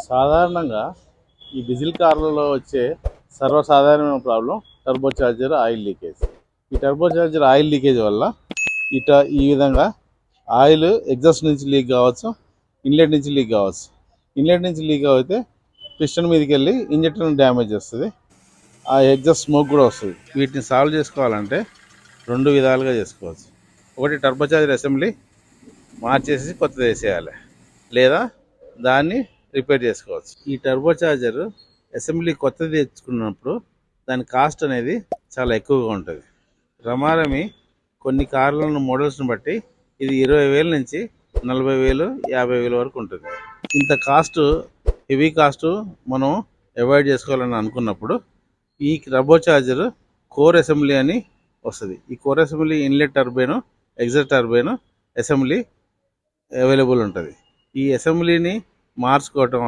సాధారణంగా ఈ డీజిల్ కార్లలో వచ్చే సర్వసాధారణమైన problem turbo charger oil leakage. ఈ టర్బో చార్జర్ ఆయిల్ లీకేజ్ వల్ల ఈ విధంగా ఆయిల్ ఎగ్జాస్ట్ నుంచి లీక్ కావచ్చు, ఇన్లెట్ నుంచి లీక్ కావచ్చు. ఇన్లెట్ నుంచి లీక్ అయితే పిస్టన్ మీదకి వెళ్ళి ఇంజెక్టర్ డ్యామేజ్ వస్తుంది, ఆ ఎగ్జాస్ట్ స్మోక్ కూడా వస్తుంది. వీటిని సాల్వ్ చేసుకోవాలంటే రెండు విధాలుగా చేసుకోవచ్చు. ఒకటి టర్బో చార్జర్ అసెంబ్లీ మార్చేసి కొత్తది వేసేయాలి, లేదా దాన్ని రిపేర్ చేసుకోవచ్చు. ఈ టర్బో చార్జర్ అసెంబ్లీ కొత్తది తెచ్చుకున్నప్పుడు దాని కాస్ట్ అనేది చాలా ఎక్కువగా ఉంటుంది. రమారమి కొన్ని కార్లను మోడల్స్ని బట్టి ఇది 20,000 నుంచి 40,000, 50,000 వరకు ఉంటుంది. ఇంత కాస్ట్, హెవీ కాస్ట్ మనం అవాయిడ్ చేసుకోవాలని అనుకున్నప్పుడు ఈ టర్బో చార్జర్ కోర్ అసెంబ్లీ అని వస్తుంది. ఈ core assembly inlet turbine, exhaust turbine assembly available ఉంటుంది. ఈ అసెంబ్లీని మార్చుకోవటం వల్ల